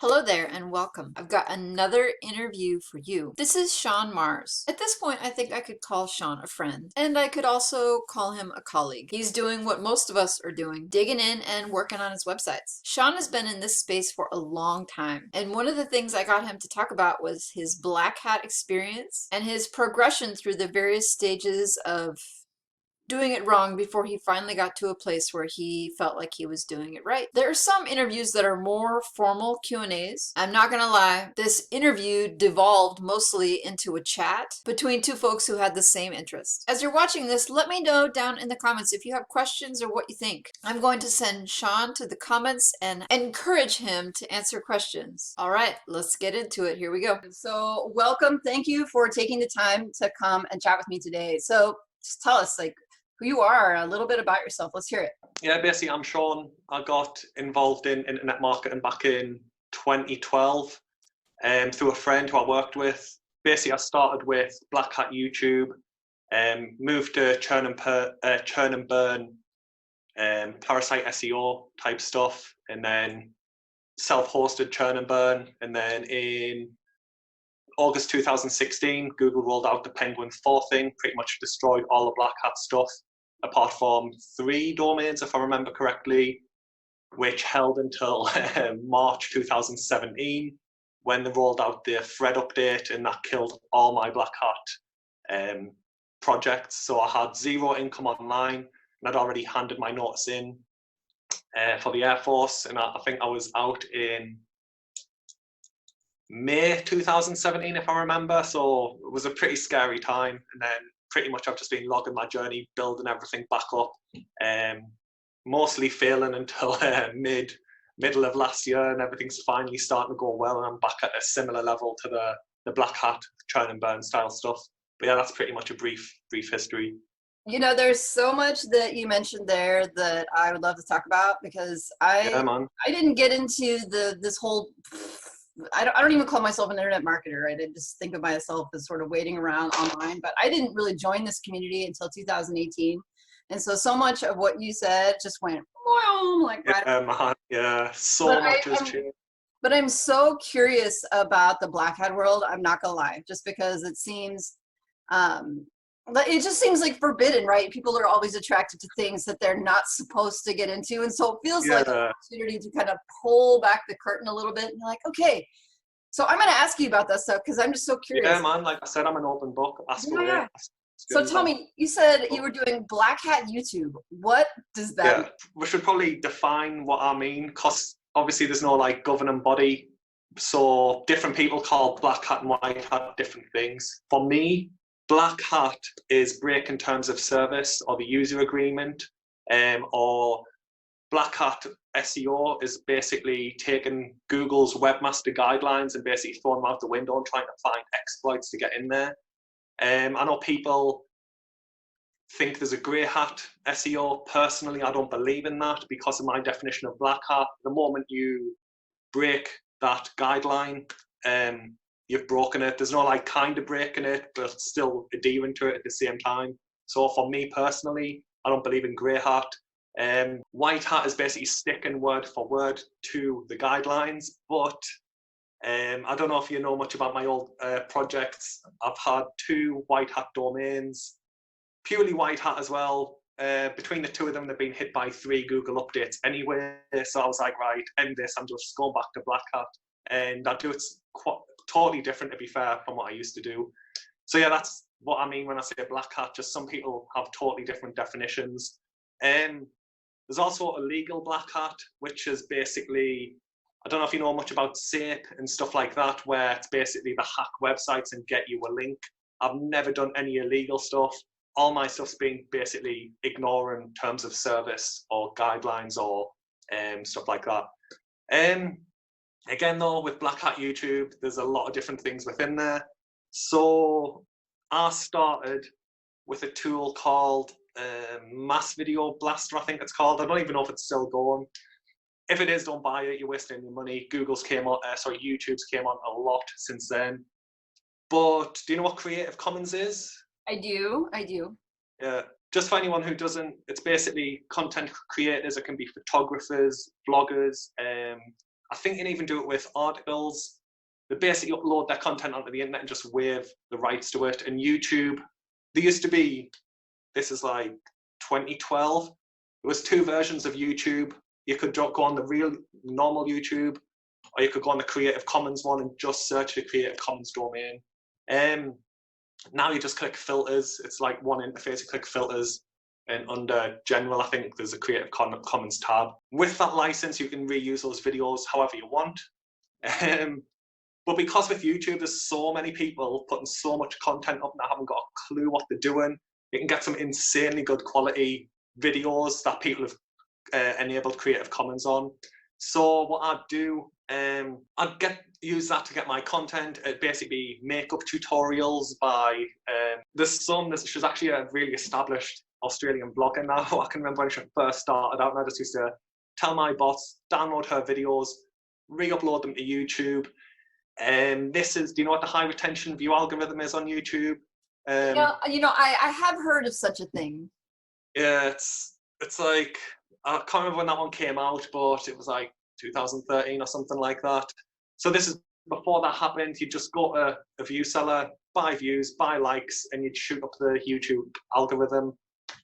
Hello there and welcome. I've got another interview for you. This is Shaun Mars. At this point, I think I could call Shaun a friend, and I could also call him a colleague. He's doing what most of us are doing, digging in and working on his websites. Shaun has been in this space for a long time, and one of the things I got him to talk about was his black hat experience and his progression through the various stages of doing it wrong before he finally got to a place where he felt like he was doing it right. There are some interviews that are more formal Q&As. I'm not gonna lie, this interview devolved mostly into a chat between two folks who had the same interest. As you're watching this, let me know down in the comments if you have questions or what you think. I'm going to send Shaun to the comments and encourage him to answer questions. All right, let's get into it. Here we go. So welcome. Thank you for taking the time to come and chat with me today. So just tell us who you are, a little bit about yourself. Let's hear it. Yeah, basically, I'm Shaun. I got involved in internet marketing back in 2012 through a friend who I worked with. Basically, I started with Black Hat YouTube, moved to churn and burn, parasite SEO type stuff, and then self-hosted churn and burn. And then in August 2016, Google rolled out the Penguin 4 thing, pretty much destroyed all the Black Hat stuff, apart from 3 domains, if I remember correctly, which held until March 2017, when they rolled out the thread update, and that killed all my Black Hat projects. So I had 0 income online, and I'd already handed my notice in for the Air Force, and I think I was out in May 2017, if I remember. So it was a pretty scary time. And then pretty much I've just been logging my journey, building everything back up, mostly failing until middle of last year, and everything's finally starting to go well, and I'm back at a similar level to the Black Hat churn and burn style stuff. But yeah, that's pretty much a brief history. You know, there's so much that you mentioned there that I would love to talk about, because Yeah, man. I didn't get into this whole. I don't even call myself an internet marketer, right? I just think of myself as sort of waiting around online, but I didn't really join this community until 2018. And so much of what you said just went, like, right. Yeah, man. Yeah, so much has changed. But I'm so curious about the Black Hat world. I'm not gonna lie, just because it seems, it just seems like forbidden, right? People are always attracted to things that they're not supposed to get into, and so it feels like an opportunity to kind of pull back the curtain a little bit. And you're like, okay, so I'm gonna ask you about that stuff because I'm just so curious. Yeah, man. Like I said, I'm an open book. Ask away. Yeah. So tell me, you said you were doing Black Hat YouTube. What does that mean? We should probably define what I mean, because obviously there's no like governing body. So different people call Black Hat and White Hat different things. For me, Black Hat is breaking terms of service or the user agreement, or Black Hat SEO is basically taking Google's webmaster guidelines and basically throwing them out the window and trying to find exploits to get in there. I know people think there's a grey hat SEO. Personally, I don't believe in that because of my definition of Black Hat. The moment you break that guideline, you've broken it. There's no like kind of breaking it, but still adhering to it at the same time. So for me personally, I don't believe in grey hat. White hat is basically sticking word for word to the guidelines, but I don't know if you know much about my old projects. I've had 2 white hat domains, purely white hat as well. Between the 2 of them, they've been hit by 3 Google updates anyway. So I was like, right, end this. I'm just going back to Black Hat, and I do it totally different, to be fair, from what I used to do. So yeah, that's what I mean when I say Black Hat. Just some people have totally different definitions. There's also a legal Black Hat, which is basically, I don't know if you know much about SAPE and stuff like that, where it's basically the hack websites and get you a link. I've never done any illegal stuff. All my stuff's been basically ignoring terms of service or guidelines or stuff like that. Again, though, with Black Hat YouTube, there's a lot of different things within there. So I started with a tool called Mass Video Blaster, I think it's called. I don't even know if it's still going. If it is, don't buy it. You're wasting your money. YouTube's came on a lot since then. But do you know what Creative Commons is? I do. Yeah. Just for anyone who doesn't, it's basically content creators. It can be photographers, bloggers, I think you can even do it with articles. They basically upload their content onto the internet and just waive the rights to it. And YouTube, there used to be, this is like 2012, there was 2 versions of YouTube. You could go on the real normal YouTube, or you could go on the Creative Commons one and just search the Creative Commons domain. Now you just click filters. It's like one interface. You click filters, and under general, I think there's a Creative Commons tab. With that license, you can reuse those videos however you want. But because with YouTube, there's so many people putting so much content up and I haven't got a clue what they're doing, you can get some insanely good quality videos that people have enabled Creative Commons on. So what I'd do, I'd use that to get my content. It'd basically be makeup tutorials by, she's actually a really established Australian blogger now. I can remember when she first started out and I just used to tell my boss, download her videos, re-upload them to YouTube. Do you know what the high retention view algorithm is on YouTube? I have heard of such a thing. Yeah, it's like, I can't remember when that one came out, but it was like 2013 or something like that. So this is before that happened. You just go to a view seller, buy views, buy likes, and you'd shoot up the YouTube algorithm,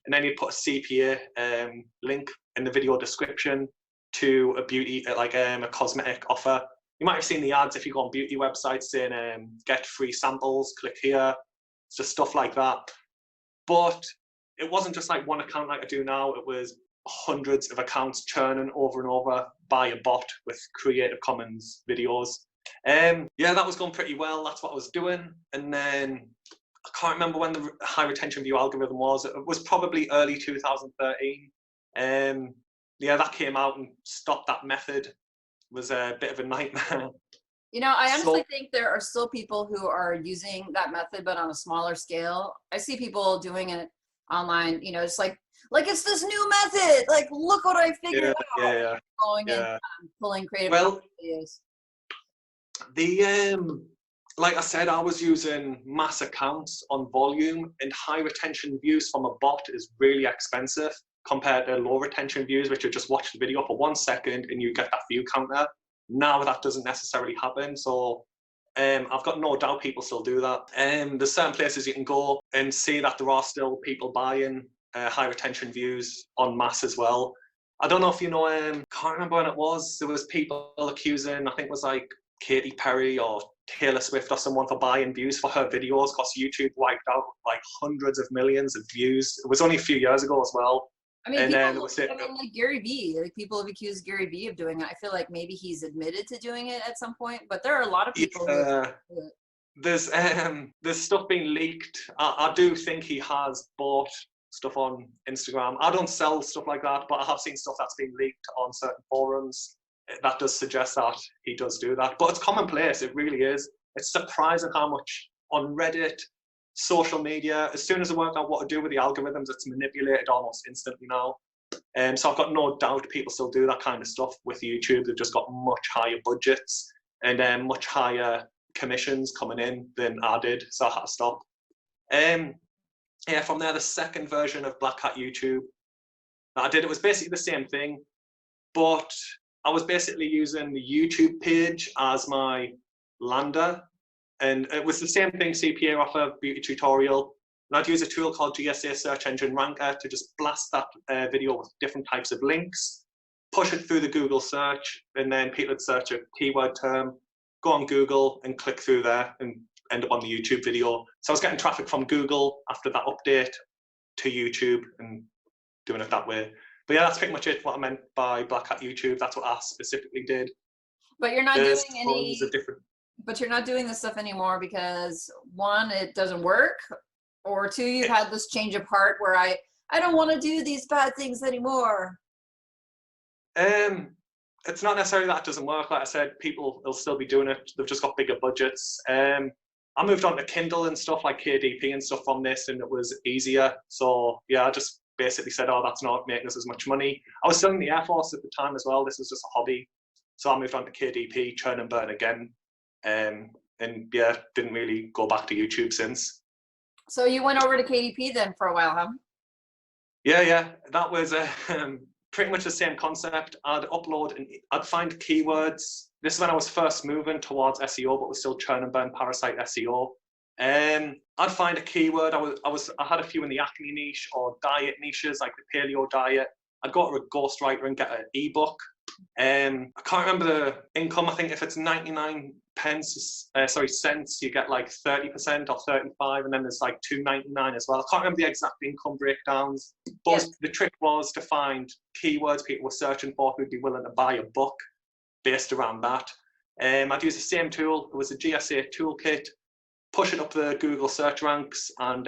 and then you'd put a CPA link in the video description to a beauty, like a cosmetic offer. You might have seen the ads if you go on beauty websites saying get free samples, click here. It's just stuff like that. But it wasn't just like one account like I do now. It was hundreds of accounts churning over and over by a bot with Creative Commons videos. Yeah, that was going pretty well. That's what I was doing. And then I can't remember when the high retention view algorithm was. It was probably early 2013. Yeah, that came out and stopped that method. It was a bit of a nightmare. I honestly think there are still people who are using that method, but on a smaller scale. I see people doing it online, it's like it's this new method. Like, look what I figured out. Yeah. Going and pulling creative videos. Like I said, I was using mass accounts on volume, and high retention views from a bot is really expensive compared to low retention views, which you just watch the video for 1 second and you get that view counter. Now that doesn't necessarily happen. So I've got no doubt people still do that. There's certain places you can go and see that there are still people buying high retention views en masse as well. I don't know if you know, can't remember when it was. There was people accusing, I think it was like Katy Perry or Taylor Swift or someone, for buying views for her videos because YouTube wiped out like hundreds of millions of views. It was only a few years ago as well. I mean, like Gary Vee, like people have accused Gary Vee of doing it. I feel like maybe he's admitted to doing it at some point, but there are a lot of people who do it. There's stuff being leaked. I do think he has bought stuff on Instagram. I don't sell stuff like that, but I have seen stuff that's been leaked on certain forums. That does suggest that he does do that. But it's commonplace, it really is. It's surprising how much on Reddit, social media, as soon as I work out what to do with the algorithms, it's manipulated almost instantly now. So I've got no doubt people still do that kind of stuff with YouTube. They've just got much higher budgets and much higher commissions coming in than I did, so I had to stop. From there, the second version of Black Hat YouTube that I did, it was basically the same thing, but I was basically using the YouTube page as my lander. And it was the same thing, CPA offer, beauty tutorial. And I'd use a tool called GSA Search Engine Ranker to just blast that video with different types of links, push it through the Google search, and then people would search a keyword term, go on Google and click through there and end up on the YouTube video. So I was getting traffic from Google after that update to YouTube and doing it that way. But yeah, that's pretty much it, what I meant by Black Hat YouTube. That's what I specifically did. But you're not doing any... different... But you're not doing this stuff anymore because, one, it doesn't work, or two, you've had this change of heart where I don't want to do these bad things anymore. It's not necessarily that it doesn't work. Like I said, people will still be doing it. They've just got bigger budgets. I moved on to Kindle and stuff like KDP and stuff from this, and it was easier. So yeah, I just basically said, oh, that's not making us as much money. I was still in the Air Force at the time as well. This was just a hobby. So I moved on to KDP, churn and burn again. And yeah, didn't really go back to YouTube since. So you went over to KDP then for a while, huh? Yeah. That was pretty much the same concept. I'd upload and I'd find keywords. This is when I was first moving towards SEO, but was still churn and burn parasite SEO. I'd find a keyword. I had a few in the acne niche or diet niches, like the paleo diet. I'd go to a ghostwriter and get an ebook. I can't remember the income. I think if it's 99 cents, you get like 30% or 35, and then there's like 2.99 as well. I can't remember the exact income breakdowns, but Yes. the trick was to find keywords people were searching for who'd be willing to buy a book based around that. I'd use the same tool. It was a GSA toolkit. Push it up the Google search ranks and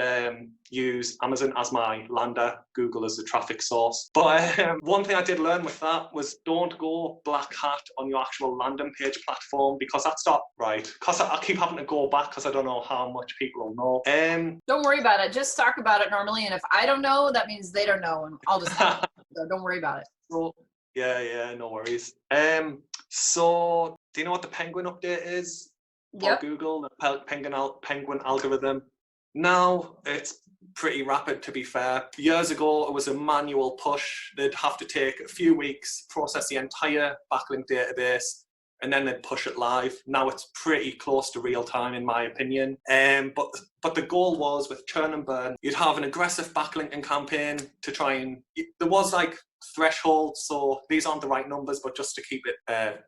use Amazon as my lander, Google as the traffic source. But one thing I did learn with that was don't go black hat on your actual landing page platform, because that's not right. Because I keep having to go back because I don't know how much people will know. Don't worry about it. Just talk about it normally. And if I don't know, that means they don't know. And I'll just so don't worry about it. So, yeah, no worries. So do you know what the penguin update is? For Yep. Google, the penguin algorithm. Now it's pretty rapid, to be fair. Years ago, it was a manual push. They'd have to take a few weeks, process the entire backlink database, and then they'd push it live. Now it's pretty close to real time, in my opinion. But the goal was, with churn and burn, you'd have an aggressive backlinking campaign to try and, there was like thresholds, so these aren't the right numbers, but just to keep it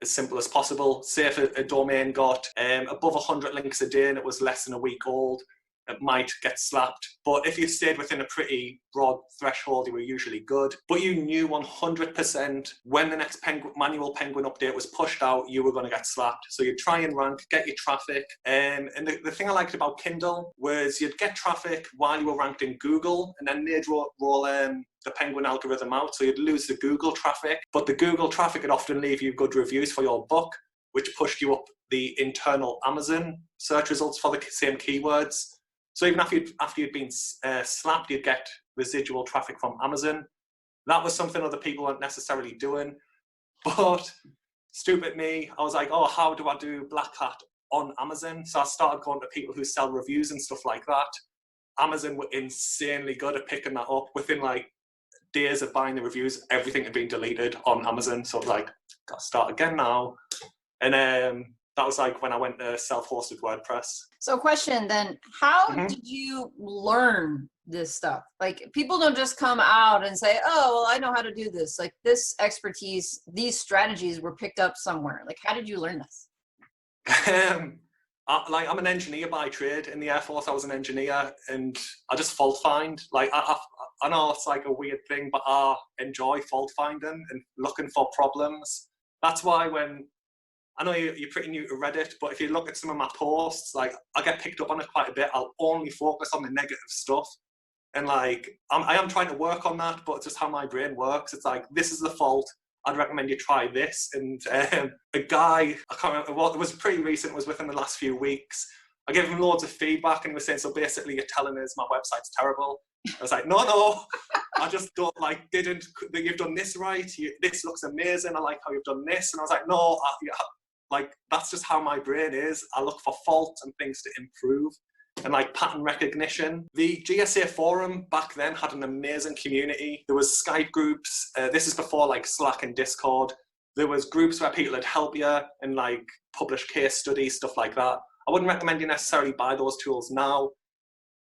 as simple as possible. Say if a domain got above 100 links a day and it was less than a week old, it might get slapped. But if you stayed within a pretty broad threshold, you were usually good. But you knew 100% when the next manual penguin update was pushed out, you were going to get slapped. So you'd try and rank, get your traffic. And the thing I liked about Kindle was you'd get traffic while you were ranked in Google, and then they'd roll the penguin algorithm out. So you'd lose the Google traffic, but the Google traffic would often leave you good reviews for your book, which pushed you up the internal Amazon search results for the same keywords. So even after you'd been slapped, you'd get residual traffic from Amazon. That was something other people weren't necessarily doing. But stupid me, I was like, oh, how do I do black hat on Amazon? So I started going to people who sell reviews and stuff like that. Amazon were insanely good at picking that up. Within like days of buying the reviews, everything had been deleted on Amazon. So I was like, gotta start again now. And that was like when I went to self-hosted WordPress. So question then, how Mhm. did you learn this stuff? Like, people don't just come out and say, oh, well, I know how to do this. Like, this expertise, these strategies were picked up somewhere. Like, how did you learn this? I'm an engineer by trade. In the Air Force, I was an engineer, and I just fault find. Like, I know it's like a weird thing, but I enjoy fault finding and looking for problems. That's why when, I know you're pretty new to Reddit, but if you look at some of my posts, like, I get picked up on it quite a bit. I'll only focus on the negative stuff. And like, I am trying to work on that, but it's just how my brain works. It's like, this is the fault. I'd recommend you try this. And a guy, I can't remember what, it was pretty recent, was within the last few weeks. I gave him loads of feedback and he was saying, so basically you're telling us my website's terrible. I was like, no, I just don't like, you've done this right. This looks amazing. I like how you've done this. And I was like, no, like, that's just how my brain is. I look for faults and things to improve. And like pattern recognition. The GSA forum back then had an amazing community. There was Skype groups. This is before like Slack and Discord. There was groups where people would help you and like publish case studies, stuff like that. I wouldn't recommend you necessarily buy those tools now.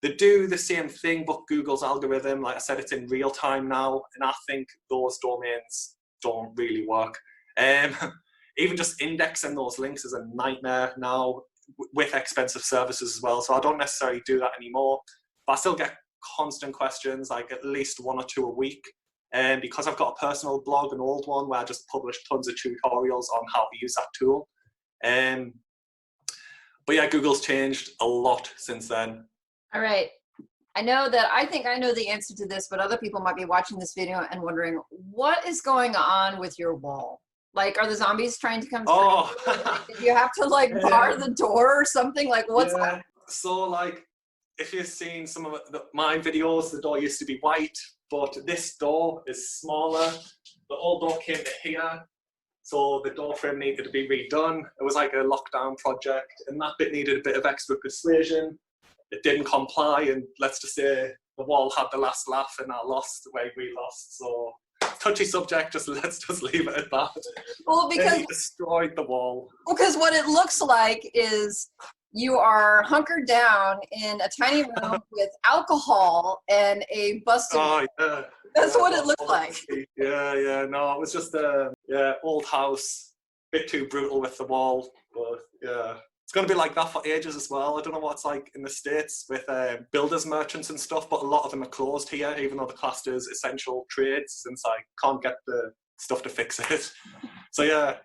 They do the same thing, but Google's algorithm, like I said, it's in real time now. And I think those domains don't really work. Even just indexing those links is a nightmare now, with expensive services as well. So I don't necessarily do that anymore, but I still get constant questions, like at least 1 or 2 a week. And because I've got a personal blog, an old one, where I just publish tons of tutorials on how to use that tool. But yeah, Google's changed a lot since then. All right. I think I know the answer to this, but other people might be watching this video and wondering, what is going on with your wall? Like, are the zombies trying to come? Oh, Did you have to like bar the door or something? Like, what's that? So like, if you've seen some of my videos, the door used to be white, but this door is smaller. The old door came to here, so the door frame needed to be redone. It was like a lockdown project, and that bit needed a bit of extra persuasion. It didn't comply, and let's just say the wall had the last laugh, and I lost the way we lost. So touchy subject. Let's just leave it at that. Well, They destroyed the wall. because what it looks like is you are hunkered down in a tiny room with alcohol and a busted. Oh yeah. That's Yeah, what it looked like. Yeah. No, it was just old house, bit too brutal with the wall, but yeah. It's going to be like that for ages as well. I don't know what it's like in the States with builders merchants and stuff, but a lot of them are closed here, even though they're classed as essential trades, since I can't get the stuff to fix it. So yeah,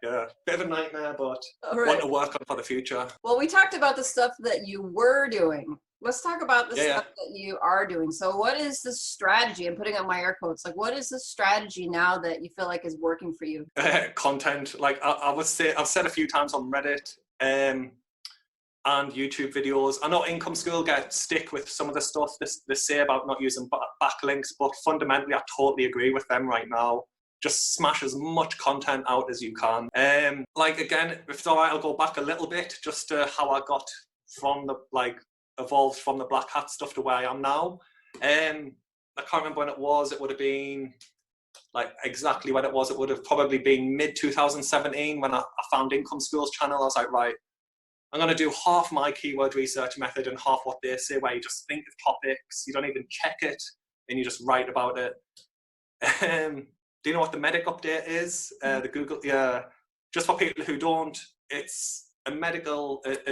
bit of a nightmare, but want to work on for the future. Well, we talked about the stuff that you were doing. Let's talk about the Yeah. stuff that you are doing. So what is the strategy? I'm putting up my air quotes. Like, what is the strategy now that you feel like is working for you? Content, like I would say, I've said a few times on Reddit, and YouTube videos. I know Income School get stick with some of the stuff they say about not using backlinks, but fundamentally I totally agree with them right now. Just smash as much content out as you can. Like again, if it's alright, I'll go back a little bit just to how I got from the evolved from the black hat stuff to where I am now. I can't remember when it was. It would have been exactly when it was. It would have probably been mid 2017 when I found Income School's channel. I was like, right, I'm going to do half my keyword research method and half what they say, where you just think of topics, you don't even check it, and you just write about it. Do you know what the medic update is? The Google, just for people who don't, it's a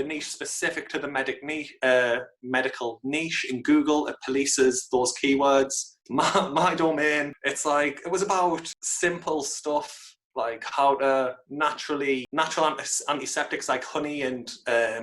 niche specific to the medical niche in Google. It polices those keywords. My domain, it was about simple stuff, like how to natural antiseptics like honey and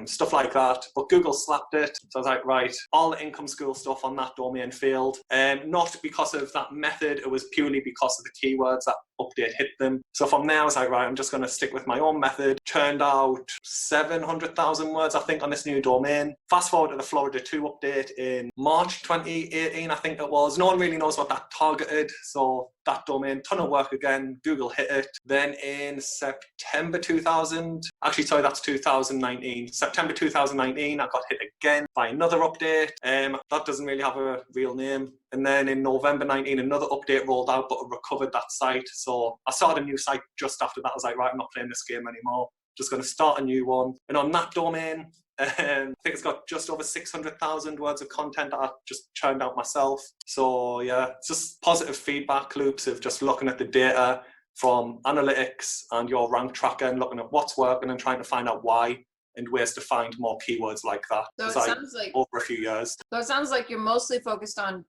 stuff like that, but Google slapped it. So I was like, right, all the Income School stuff on that domain failed, not because of that method, it was purely because of the keywords that update hit them. So from there I was like, right, I'm just going to stick with my own method. Turned out 700,000 words I think on this new domain. Fast forward to the Florida 2 update in March 2018 I think it was. No one really knows what that targeted, so that domain, ton of work again, Google hit it. Then in September 2019, September 2019, I got hit again by another update. That doesn't really have a real name. And then in November 19, another update rolled out, but it recovered that site. So I started a new site just after that. I was like, right, I'm not playing this game anymore. Just going to start a new one. And on that domain, I think it's got just over 600,000 words of content that I just churned out myself. So yeah, it's just positive feedback loops of just looking at the data from analytics and your rank tracker and looking at what's working and trying to find out why and ways to find more keywords like that. So it sounds like over a few years. So it sounds like you're mostly focused on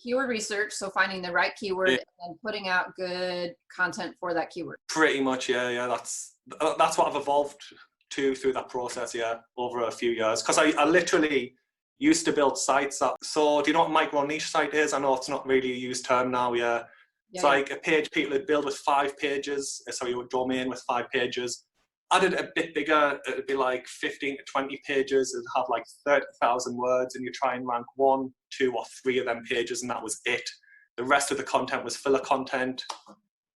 keyword research, so finding the right keyword and putting out good content for that keyword. Pretty much, yeah. That's what I've evolved to through that process, over a few years. Because I literally used to build sites that. So do you know what a micro niche site is? I know it's not really a used term now. It's like a page people would build with 5 pages. Sorry, a domain with 5 pages. Added a bit bigger, it'd be like 15 to 20 pages. It'd have like 30,000 words, and you try and rank 1, 2, or 3 of them pages, and that was it. The rest of the content was filler content.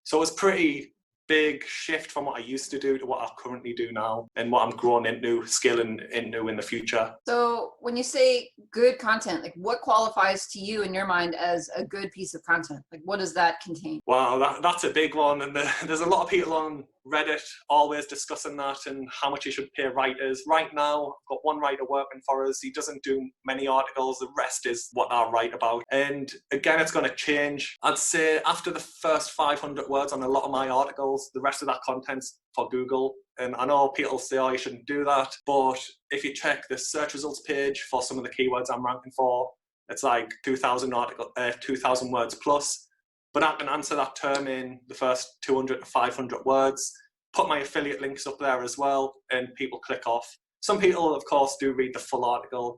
So it was pretty big shift from what I used to do to what I currently do now, and what I'm growing into, scaling into in the future. So when you say good content, like what qualifies to you in your mind as a good piece of content? Like what does that contain? Wow, that's a big one, and there's a lot of people on Reddit always discussing that and how much you should pay writers. Right now, I've got one writer working for us. He doesn't do many articles. The rest is what I write about. And again, it's going to change. I'd say after the first 500 words on a lot of my articles, the rest of that content's for Google. And I know people say, oh, you shouldn't do that. But if you check the search results page for some of the keywords I'm ranking for, it's like 2,000 words plus. But I can answer that term in the first 200 to 500 words, put my affiliate links up there as well, and people click off. Some people, of course, do read the full article.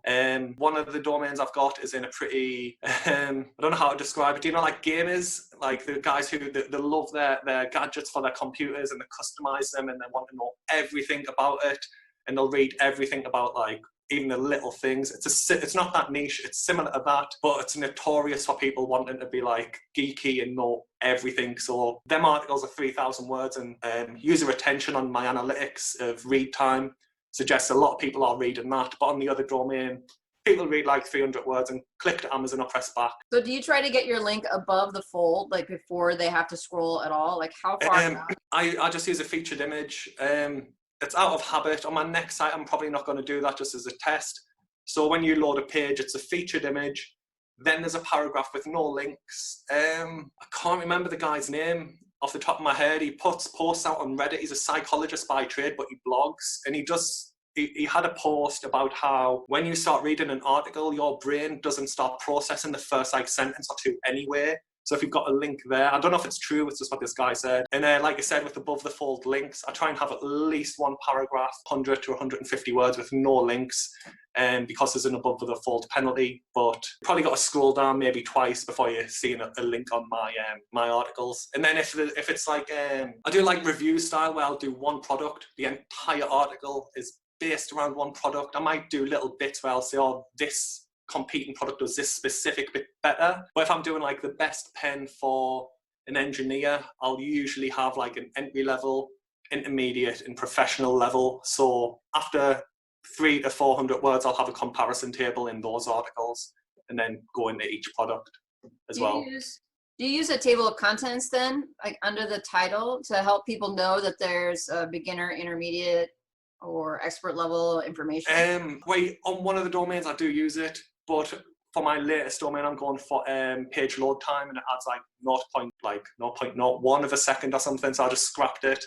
One of the domains I've got is in a pretty, I don't know how to describe it. Do you know, like gamers, like the guys who they love their gadgets for their computers and they customize them and they want to know everything about it, and they'll read everything about like even the little things. It's not that niche. It's similar to that, but it's notorious for people wanting to be like geeky and know everything. So them articles are 3,000 words, and user retention on my analytics of read time suggests a lot of people are reading that. But on the other domain, people read like 300 words and click to Amazon or press back. So do you try to get your link above the fold, like before they have to scroll at all? Like how far down? I just use a featured image. It's out of habit. On my next site, I'm probably not going to do that just as a test. So when you load a page, it's a featured image. Then there's a paragraph with no links. I can't remember the guy's name off the top of my head. He puts posts out on Reddit. He's a psychologist by trade, but he blogs. And he had a post about how when you start reading an article, your brain doesn't start processing the first like sentence or two anyway. So if you've got a link there, I don't know if it's true, it's just what this guy said. And like I said, with above the fold links, I try and have at least one paragraph, 100 to 150 words with no links, because there's an above the fold penalty. But probably got to scroll down maybe twice before you're seeing a link on my articles. And then if it's like, I do like review style where I'll do one product, the entire article is based around one product. I might do little bits where I'll say, oh, this competing product does this specific bit better. But if I'm doing like the best pen for an engineer, I'll usually have like an entry level, intermediate and professional level. So after 300 to 400 words, I'll have a comparison table in those articles and then go into each product as well. Do you use a table of contents then, like under the title, to help people know that there's a beginner, intermediate, or expert level information? Wait, on one of the domains I do use it, but for my latest domain I'm going for page load time, and it adds like 0.01 of a second or something, so I just scrapped it.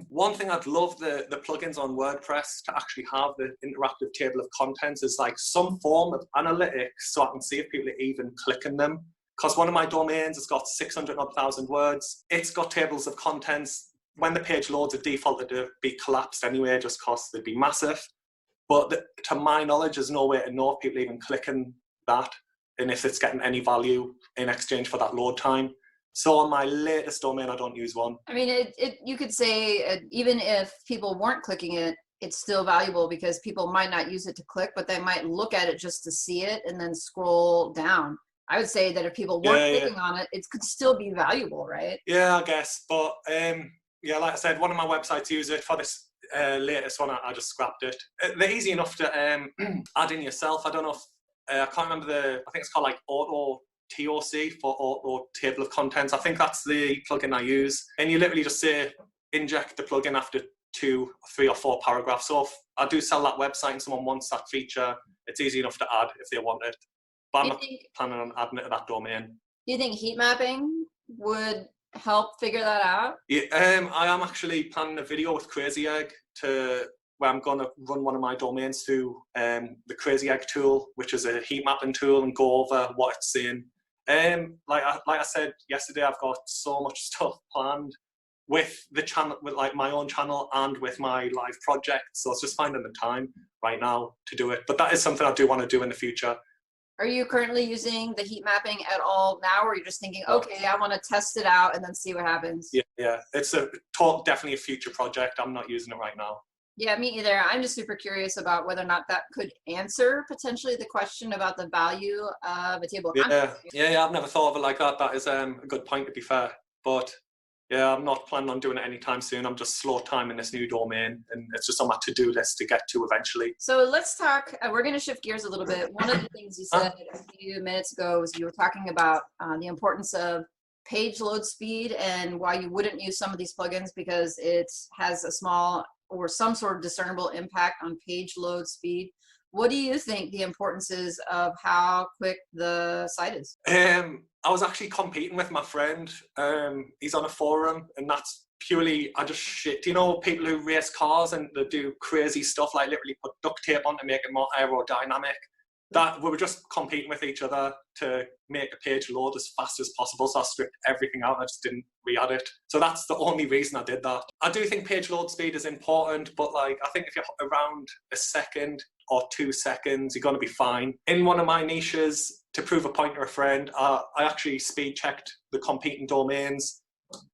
One thing I'd love the plugins on WordPress to actually have, the interactive table of contents, is like some form of analytics so I can see if people are even clicking them. Because one of my domains has got 600,000 words. It's got tables of contents. When the page loads, are defaulted to be collapsed anyway, just because they'd be massive. But to my knowledge, there's no way to know if people are even clicking that and if it's getting any value in exchange for that load time. So on my latest domain, I don't use one. I mean, you could say even if people weren't clicking it, it's still valuable because people might not use it to click, but they might look at it just to see it and then scroll down. I would say that if people weren't clicking on it, it could still be valuable, right? Yeah, I guess. But yeah, like I said, one of my websites use it. For this latest one, I just scrapped it. They're easy enough to add in yourself. I don't know if, I can't remember I think it's called like Auto TOC for Auto Table of Contents. I think that's the plugin I use. And you literally just say, inject the plugin after 2, 3 or 4 paragraphs. So if I do sell that website and someone wants that feature, it's easy enough to add if they want it. But I'm not planning on adding it to that domain. Do you think heat mapping would help figure that out? Yeah, I am actually planning a video with Crazy Egg where I'm going to run one of my domains through the Crazy Egg tool, which is a heat mapping tool, and go over what it's saying. Like I said yesterday, I've got so much stuff planned with the channel, with like my own channel and with my live project. So it's just finding the time right now to do it. But that is something I do want to do in the future. Are you currently using the heat mapping at all now, or are you just thinking, okay, I want to test it out and then see what happens? Yeah. It's definitely a future project. I'm not using it right now. Yeah, me either. I'm just super curious about whether or not that could answer potentially the question about the value of a table of contents. Yeah, I've never thought of it like that. That is a good point, to be fair. But yeah, I'm not planning on doing it anytime soon. I'm just slow timing this new domain, and it's just on my to-do list to get to eventually. So let's talk, we're going to shift gears a little bit. One of the things you said a few minutes ago was you were talking about the importance of page load speed and why you wouldn't use some of these plugins because it has a small or some sort of discernible impact on page load speed. What do you think the importance is of how quick the site is? I was actually competing with my friend. He's on a forum, and that's purely, I just shit. You know, people who race cars and they do crazy stuff, like literally put duct tape on to make it more aerodynamic. That we were just competing with each other to make a page load as fast as possible. So I stripped everything out. I just didn't re-add it. So that's the only reason I did that. I do think page load speed is important, but like I think if you're around a second or 2 seconds, you're going to be fine. In one of my niches, to prove a point to a friend, I actually speed checked the competing domains,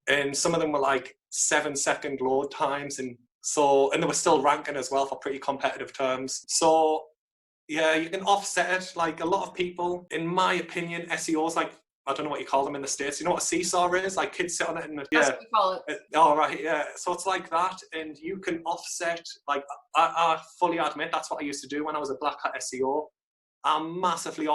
and some of them were like 7-second load times, and they were still ranking as well for pretty competitive terms. So yeah, you can offset it. Like a lot of people, in my opinion, SEOs, like, I don't know what you call them in the States. You know what a seesaw is? Like kids sit on it and That's what we call it. Oh, right, yeah. So it's like that, and you can offset. Like I fully admit that's what I used to do when I was a Black Hat SEO. I'm massively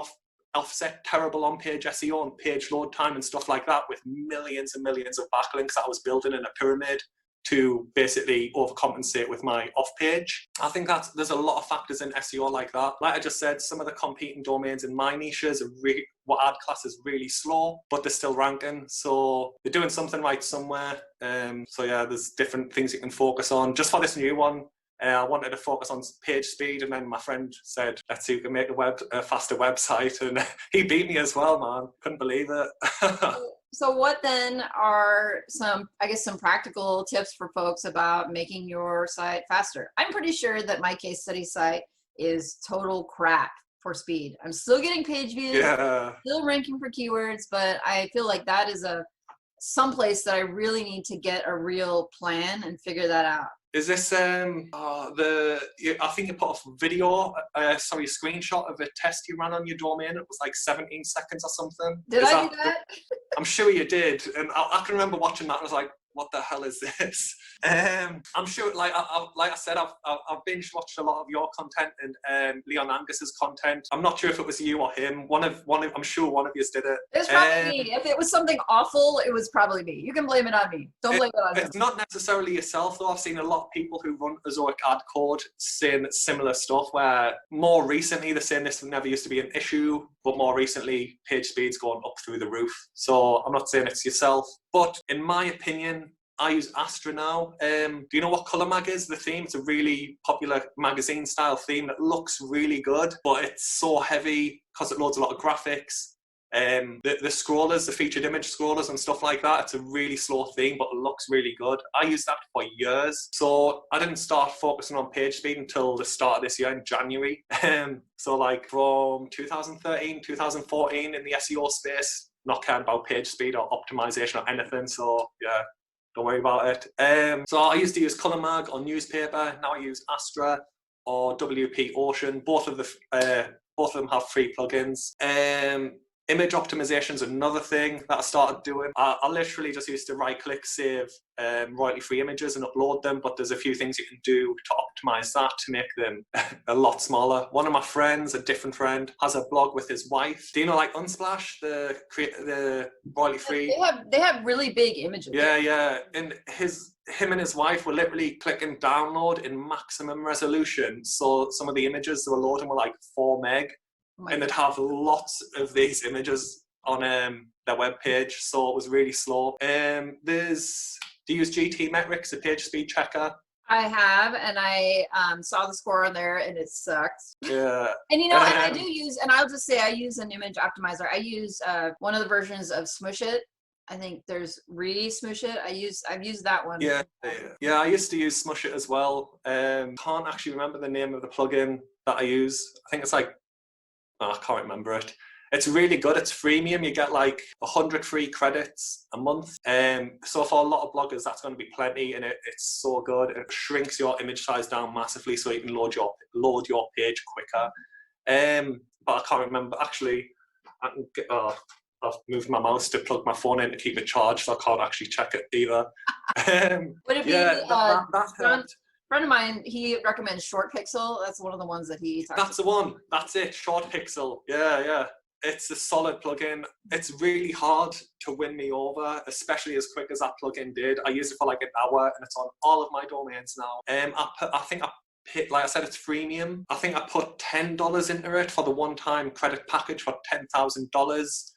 offset, terrible on page SEO and page load time and stuff like that, with millions and millions of backlinks that I was building in a pyramid to basically overcompensate with my off page. I think that there's a lot of factors in SEO like that. Like I just said, some of the competing domains in my niches are really, what I'd class is really slow, but they're still ranking. So they're doing something right somewhere. So yeah, there's different things you can focus on. Just for this new one, I wanted to focus on page speed, and then my friend said, let's see if we can make a faster website, and he beat me as well, man. Couldn't believe it. So what then are some practical tips for folks about making your site faster? I'm pretty sure that my case study site is total crap for speed. I'm still getting page views, Yeah. still ranking for keywords, but I feel like that is someplace that I really need to get a real plan and figure that out. Is this I think you put a video, a screenshot of a test you ran on your domain. It was like 17 seconds or something. Did I do that? I'm sure you did, and I can remember watching that. And I was like, "What the hell is this?" I'm sure, like I said, I've binge watched a lot of your content and Leon Angus's content. I'm not sure if it was you or him. I'm sure one of you did it. It was probably me. If it was something awful, it was probably me. You can blame it on me. Don't blame it on him. It's not necessarily yourself, though. I've seen a lot of people who run Azoic ad code saying similar stuff, where more recently they're saying this never used to be an issue, but more recently page speed's gone up through the roof. So I'm not saying it's yourself, but in my opinion, I use Astra now. Do you know what Colour Mag is? The theme. It's a really popular magazine style theme that looks really good, but it's so heavy because it loads a lot of graphics. The scrollers, the featured image scrollers and stuff like that, it's a really slow theme, but it looks really good. I used that for years. So I didn't start focusing on page speed until the start of this year in January. So like from 2013, 2014 in the SEO space, not caring about page speed or optimization or anything. So yeah, don't worry about it. So I used to use Colour Mag or newspaper. Now I use Astra or WP Ocean. Both of them have free plugins. Image optimization is another thing that I started doing. I literally just used to right-click, save royalty-free images and upload them, but there's a few things you can do to optimize that to make them a lot smaller. One of my friends, a different friend, has a blog with his wife. Do you know, like Unsplash, the royalty-free? They have really big images. Yeah. And him and his wife were literally clicking download in maximum resolution. So some of the images they were loading were like 4 meg. And they'd have lots of these images on their web page, so it was really slow. Do you use GT Metrics, a page speed checker? I have, and I saw the score on there, and it sucked. Yeah. And and I do use, and I'll just say I use an image optimizer. I use one of the versions of Smush It. I think there's Smush It. I've used that one. Yeah. I used to use Smush It as well. Can't actually remember the name of the plugin that I use. I think it's like, I can't remember it. It's really good. It's freemium. You get like 100 free credits a month. So for a lot of bloggers, that's going to be plenty, and it's so good. It shrinks your image size down massively, so you can load your page quicker. But I can't remember. Actually, I've moved my mouse to plug my phone in to keep it charged, so I can't actually check it either. Would it be that friend of mine, he recommends Short Pixel. That's one of the ones that he talks about. That's the one. That's it. Short Pixel. Yeah. It's a solid plugin. It's really hard to win me over, especially as quick as that plugin did. I used it for like an hour, and it's on all of my domains now. I think I hit, like I said, it's freemium. I think I put $10 into it for the one-time credit package for $10,000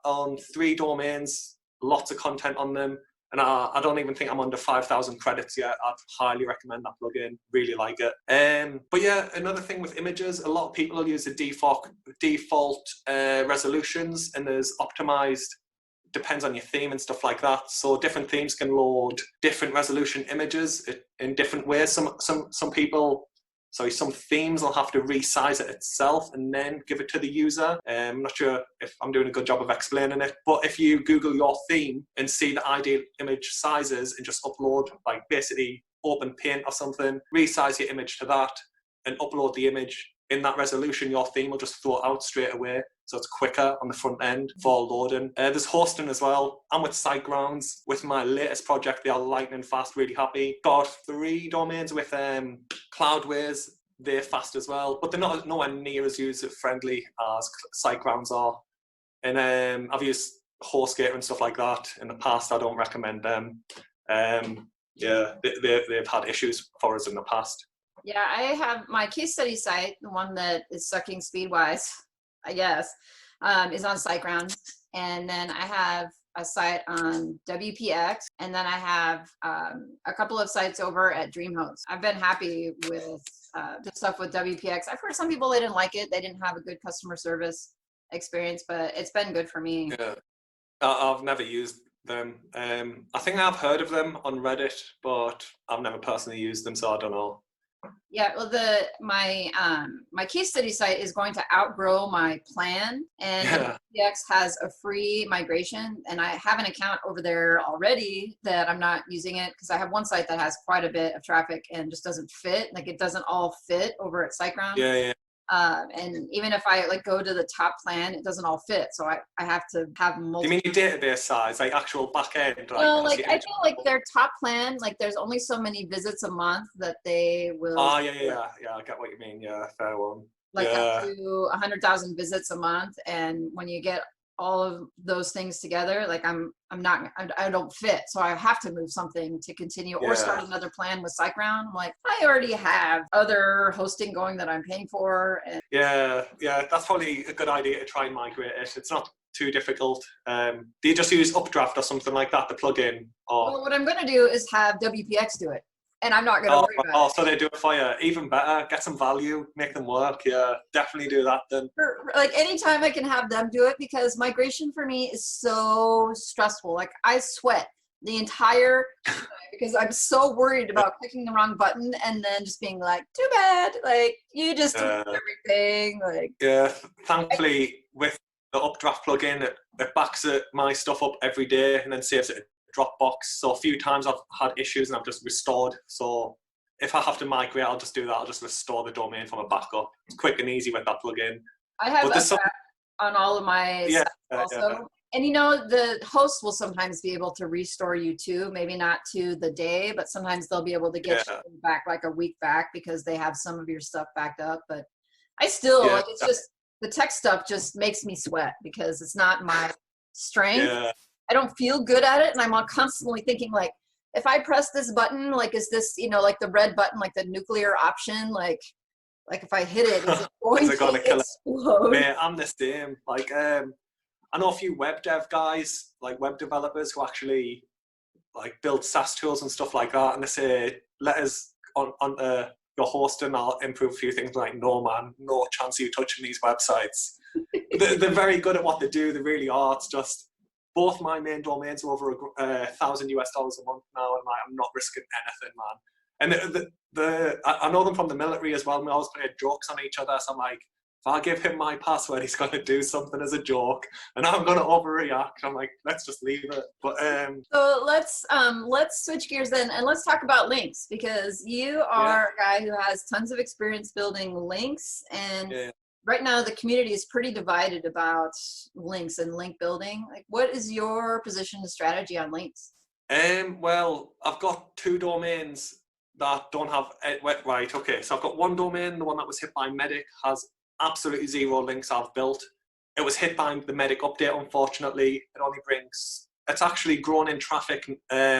on 3 domains. Lots of content on them. And I don't even think I'm under 5,000 credits yet. I'd highly recommend that plugin. Really like it. But yeah, another thing with images, a lot of people will use the default resolutions, and there's optimized, depends on your theme and stuff like that. So different themes can load different resolution images in different ways. Some themes will have to resize it itself and then give it to the user. I'm not sure if I'm doing a good job of explaining it, but if you Google your theme and see the ideal image sizes and just upload, like basically open Paint or something, resize your image to that and upload the image in that resolution, your theme will just throw it out straight away. So it's quicker on the front end for loading. There's hosting as well. I'm with SiteGrounds. With my latest project, they are lightning fast, really happy. Got 3 domains with Cloudways, they're fast as well, but they're not nowhere near as user-friendly as SiteGrounds are. And I've used HostGator and stuff like that in the past. I don't recommend them. Yeah, they've had issues for us in the past. Yeah, I have my case study site, the one that is sucking speed-wise, I guess, is on SiteGrounds. And then I have a site on WPX, and then I have a couple of sites over at DreamHost. I've been happy with the stuff with WPX. I've heard some people, they didn't like it. They didn't have a good customer service experience, but it's been good for me. Yeah, I've never used them. I think I've heard of them on Reddit, but I've never personally used them, so I don't know. Yeah, well, my case study site is going to outgrow my plan, and WPX has a free migration, and I have an account over there already that I'm not using it because I have one site that has quite a bit of traffic and just doesn't fit. Like, it doesn't all fit over at SiteGround. Yeah. And even if I like go to the top plan, it doesn't all fit. So I have to have multiple. You mean your database size, like actual back end? Like, well, like I feel like their top plan, like there's only so many visits a month that they will. Oh yeah. I get what you mean. Yeah, fair one. Like up to 100,000 visits a month, and when you get all of those things together, like I don't fit, so I have to move something to continue or start another plan with SiteGround. I'm like, I already have other hosting going that I'm paying for. And yeah, that's probably a good idea to try and migrate it. It's not too difficult. Do you just use Updraft or something like that, the plugin? Or well, what I'm going to do is have WPX do it. And I'm not going to worry about it. Oh, so they do it for you. Even better. Get some value. Make them work. Yeah, definitely do that then. Like anytime I can have them do it, because migration for me is so stressful. Like I sweat the entire time because I'm so worried about clicking the wrong button and then just being like, too bad. Like you just do everything. Like yeah, thankfully with the Updraft plugin, it backs my stuff up every day and then saves it Dropbox. So a few times I've had issues and I've just restored. So if I have to migrate, I'll just do that. I'll just restore the domain from a backup. It's quick and easy with that plugin. I have on all of my sites also. Yeah. And you know, the host will sometimes be able to restore you too. Maybe not to the day, but sometimes they'll be able to get you back like a week back because they have some of your stuff backed up. But I still like it's just the tech stuff just makes me sweat because it's not my strength. Yeah. I don't feel good at it, and I'm constantly thinking like, if I press this button, like, is this, you know, like the red button, like the nuclear option, like if I hit it, is it going to explode? Man, I'm the same. Like, I know a few web dev guys, like web developers, who actually like build SaaS tools and stuff like that, and they say, let us on your hosting, I'll improve a few things. Like, no man, no chance of you touching these websites. They're very good at what they do. They really are. It's just both my main domains are over $1,000 a month now, and I'm not risking anything, man. And I know them from the military as well. And we always play jokes on each other. So I'm like, if I give him my password, he's going to do something as a joke, and I'm going to overreact. I'm like, let's just leave it. But so let's switch gears then, and let's talk about links, because you are a guy who has tons of experience building links, and right now the community is pretty divided about links and link building. Like, what is your position and strategy on links? Well, I've got two domains that don't have right. Okay, so I've got one domain, the one that was hit by Medic, has absolutely zero links I've built. It was hit by the Medic update, unfortunately. It only brings, it's actually grown in traffic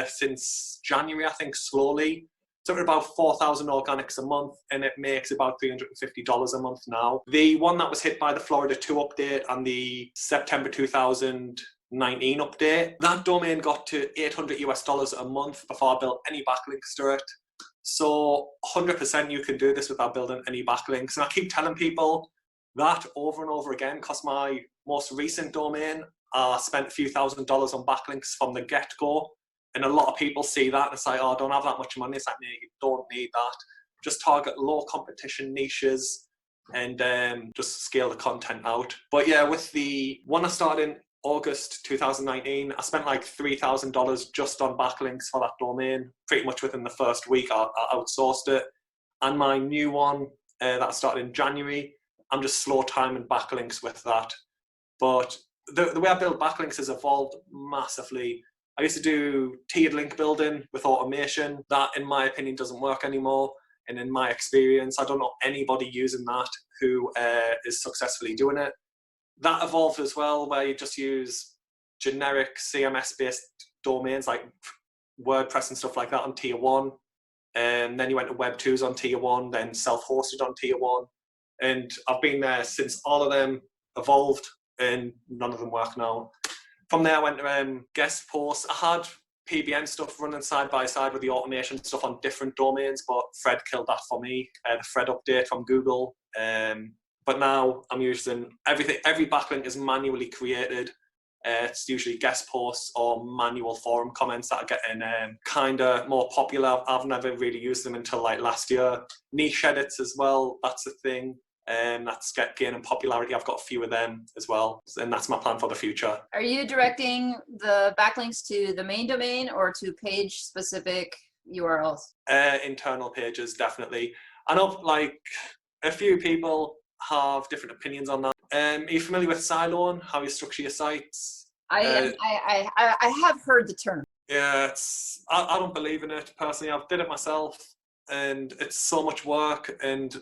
since January, I think, slowly. So we're about 4,000 organics a month, and it makes about $350 a month now. The one that was hit by the Florida 2 update and the September 2019 update, that domain got to $800 a month before I built any backlinks to it. So 100% you can do this without building any backlinks. And I keep telling people that over and over again, because my most recent domain, I spent a few $1,000s on backlinks from the get-go. And a lot of people see that and say, oh, I don't have that much money. It's like, no, you don't need that. Just target low competition niches and just scale the content out. But yeah, with the one I started in August 2019, I spent like $3,000 just on backlinks for that domain. Pretty much within the first week, I outsourced it. And my new one that I started in January, I'm just slow timing backlinks with that. But the way I build backlinks has evolved massively. I used to do tiered link building with automation. That, in my opinion, doesn't work anymore. And in my experience, I don't know anybody using that who is successfully doing it. That evolved as well, where you just use generic CMS-based domains like WordPress and stuff like that on tier 1. And then you went to Web 2s on tier 1, then self-hosted on tier 1. And I've been there since all of them evolved, and none of them work now. From there, I went to guest posts. I had PBN stuff running side by side with the automation stuff on different domains, but Fred killed that for me. The Fred update from Google. But now I'm using everything. Every backlink is manually created. It's usually guest posts or manual forum comments that are getting kind of more popular. I've never really used them until like last year. Niche edits as well, that's a thing. That's gaining popularity. I've got a few of them as well, and that's my plan for the future. Are you directing the backlinks to the main domain or to page-specific URLs? Internal pages, definitely. I know like a few people have different opinions on that. Are you familiar with siloing, how you structure your sites? I have heard the term. Yeah, I don't believe in it personally. I've did it myself, and it's so much work, and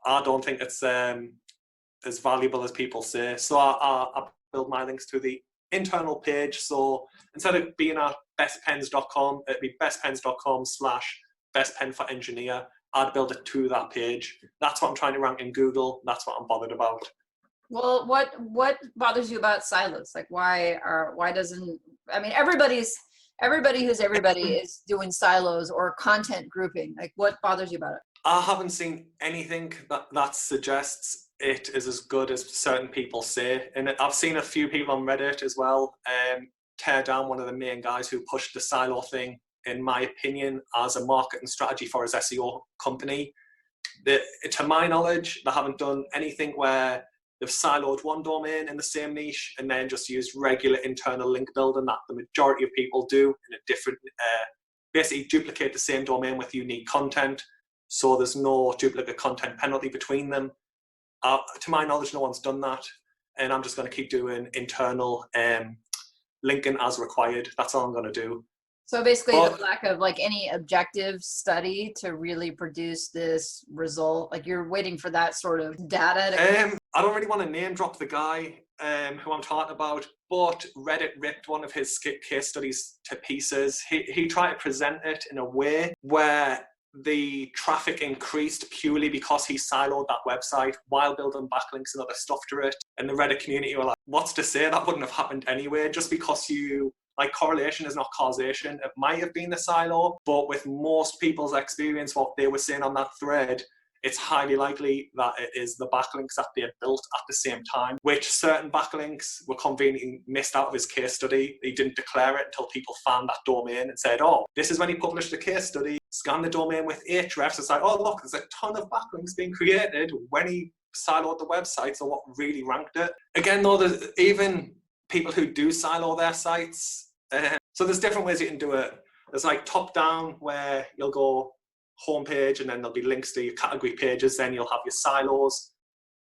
I don't think it's as valuable as people say. So I build my links to the internal page. So instead of being at bestpens.com, it'd be bestpens.com/bestpenforengineer. I'd build it to that page. That's what I'm trying to rank in Google. That's what I'm bothered about. Well, what bothers you about silos? Like why doesn't, I mean, everybody who's everybody is doing silos or content grouping. Like what bothers you about it? I haven't seen anything that suggests it is as good as certain people say. And I've seen a few people on Reddit as well tear down one of the main guys who pushed the silo thing, in my opinion, as a marketing strategy for his SEO company. To my knowledge, they haven't done anything where they've siloed one domain in the same niche and then just used regular internal link building that the majority of people do in a different, basically duplicate the same domain with unique content. So there's no duplicate content penalty between them. To my knowledge, no one's done that. And I'm just going to keep doing internal linking as required. That's all I'm going to do. So basically the lack of like any objective study to really produce this result, like you're waiting for that sort of data to I don't really want to name drop the guy who I'm talking about, but Reddit ripped one of his case studies to pieces. He tried to present it in a way where the traffic increased purely because he siloed that website while building backlinks and other stuff to it. And the Reddit community were like, what's to say that wouldn't have happened anyway? Just because like correlation is not causation. It might have been the silo, but with most people's experience, what they were saying on that thread, it's highly likely that it is the backlinks that they built at the same time, which certain backlinks were conveniently missed out of his case study. He didn't declare it until people found that domain and said, oh, this is when he published the case study, scanned the domain with hrefs. It's like, oh, look, there's a ton of backlinks being created when he siloed the website, so what really ranked it. Again, though, there's even people who do silo their sites. So there's different ways you can do it. There's like top down where you'll go homepage and then there'll be links to your category pages, then you'll have your silos.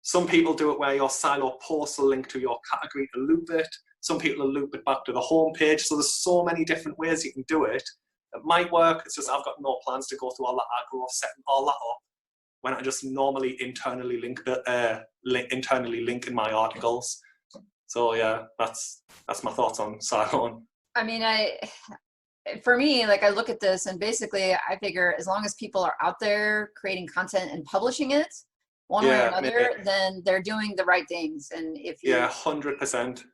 Some people do it where your silo posts will link to your category to loop it. Some people will loop it back to the homepage. So there's so many different ways you can do it. It might work. It's just I've got no plans to go through all that aggro of setting all that up when I just normally internally link in my articles. So yeah, that's my thoughts on siloing. I mean, for me, like I look at this and basically I figure as long as people are out there creating content and publishing it one way or another, then they're doing the right things. And if you 100%.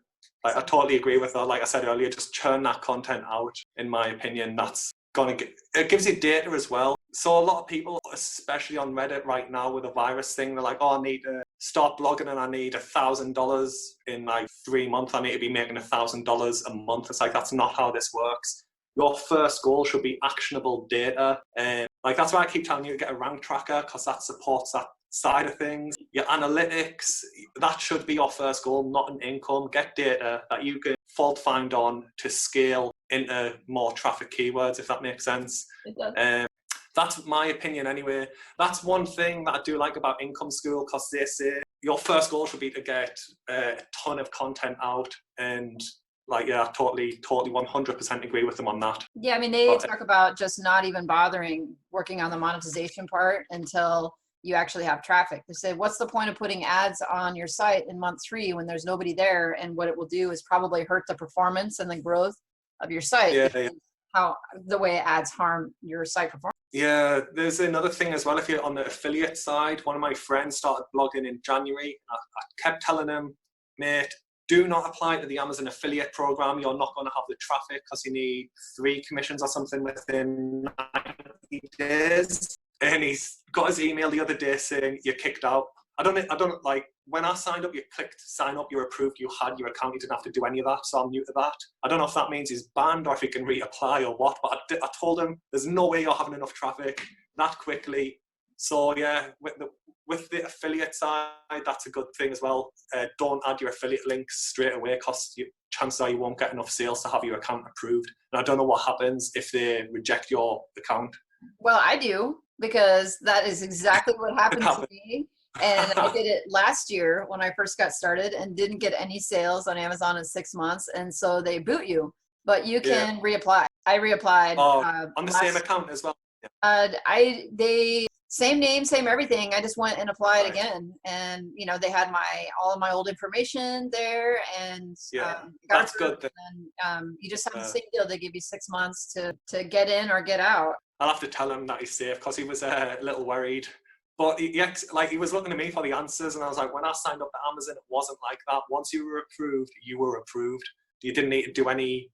Like, I totally agree with that. Like I said earlier, just churn that content out. In my opinion, that's it gives you data as well. So a lot of people, especially on Reddit right now with the virus thing, they're like, oh, I need to start blogging and I need $1,000 in like 3 months. I need to be making $1,000 a month. It's like, that's not how this works. Your first goal should be actionable data. And like, that's why I keep telling you to get a rank tracker, because that supports that side of things. Your analytics, that should be your first goal, not an income. Get data that you can fault find on to scale into more traffic keywords, if that makes sense. It does. That's my opinion anyway. That's one thing that I do like about Income School, because they say your first goal should be to get a ton of content out, and Like, yeah, totally 100% agree with them on that. Yeah, I mean, they But talk about just not even bothering working on the monetization part until you actually have traffic. They say, what's the point of putting ads on your site in month 3 when there's nobody there? And what it will do is probably hurt the performance and the growth of your site, yeah, because how the way ads harm your site performance. yeah, there's another thing as well. If you're on the affiliate side, one of my friends started blogging in January. I kept telling him, mate, do not apply to the Amazon affiliate program. You're not going to have the traffic because you need 3 commissions or something within 90 days. And he's got his email the other day saying you're kicked out. I don't like, when I signed up, you clicked sign up, you're approved, you had your account, you didn't have to do any of that. So I'm new to that. I don't know if that means he's banned or if he can reapply or what, but I told him there's no way you're having enough traffic that quickly. So yeah, with the affiliate side, that's a good thing as well. Don't add your affiliate links straight away because chances are you won't get enough sales to have your account approved. And I don't know what happens if they reject your account. Well, I do, because that is exactly what happened to me. And I did it last year when I first got started and didn't get any sales on Amazon in 6 months. And so they boot you, but you can reapply. I reapplied. On the same account as well. They same name, same everything. I just went and applied Right. again, and you know, they had all of my old information there, and got that's approved. good. And you just have the same deal. They give you 6 months to get in or get out. I'll have to tell him that he's safe because he was a little worried. But he was looking at me for the answers, and I was like, when I signed up to Amazon, it wasn't like that. Once you were approved, you were approved. You didn't need to do any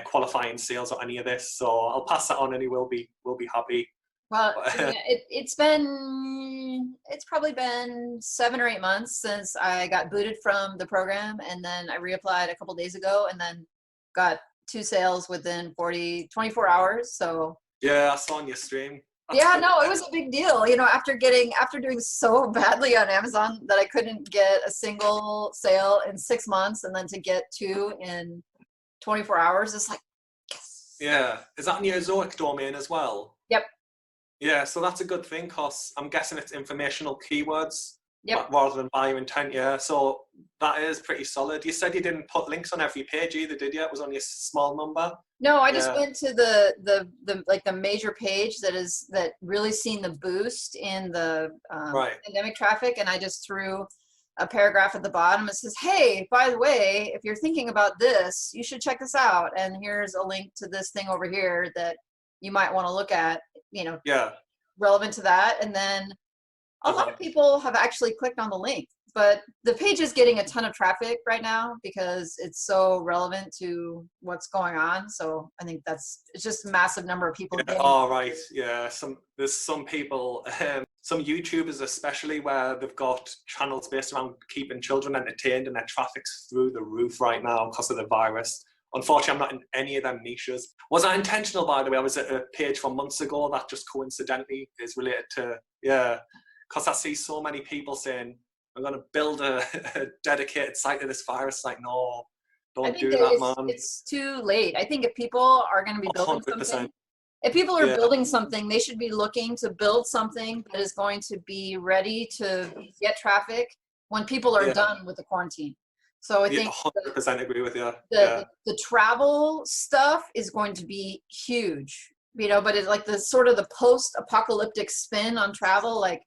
qualifying sales or any of this. So I'll pass that on, and he will be happy. Well, yeah, it's probably been 7 or 8 months since I got booted from the program, and then I reapplied a couple days ago, and then got 2 sales within 24 hours. So yeah, I saw on your stream. Yeah, no, it was a big deal. You know, after doing so badly on Amazon that I couldn't get a single sale in 6 months, and then to get 2 in 24 hours, it's like, yes. Yeah, is that in your Zoic domain as well? Yep. Yeah, so that's a good thing because I'm guessing it's informational keywords. Yep. Rather than buyer intent, yeah. So that is pretty solid. You said you didn't put links on every page either, did you? It was only a small number. No, I just went to the major page that really seen the boost in the pandemic traffic, and I just threw a paragraph at the bottom that says, hey, by the way, if you're thinking about this, you should check this out, and here's a link to this thing over here that you might want to look at, you know, relevant to that. And then a lot of people have actually clicked on the link, but the page is getting a ton of traffic right now because it's so relevant to what's going on. So I think it's just a massive number of people. Oh, right. Yeah. There's some people, some YouTubers especially, where they've got channels based around keeping children entertained, and their traffic's through the roof right now because of the virus. Unfortunately, I'm not in any of them niches. Was that intentional, by the way? I was at a page from months ago that just coincidentally is related to, because I see so many people saying, I'm going to build a dedicated site to this virus. Like, no, don't do that, man. It's too late. I think if people are going to be building 100%. something, if people are building something, they should be looking to build something that is going to be ready to get traffic when people are done with the quarantine. So I think 100% agree with you. The travel stuff is going to be huge, you know, but it's like the sort of the post-apocalyptic spin on travel. Like,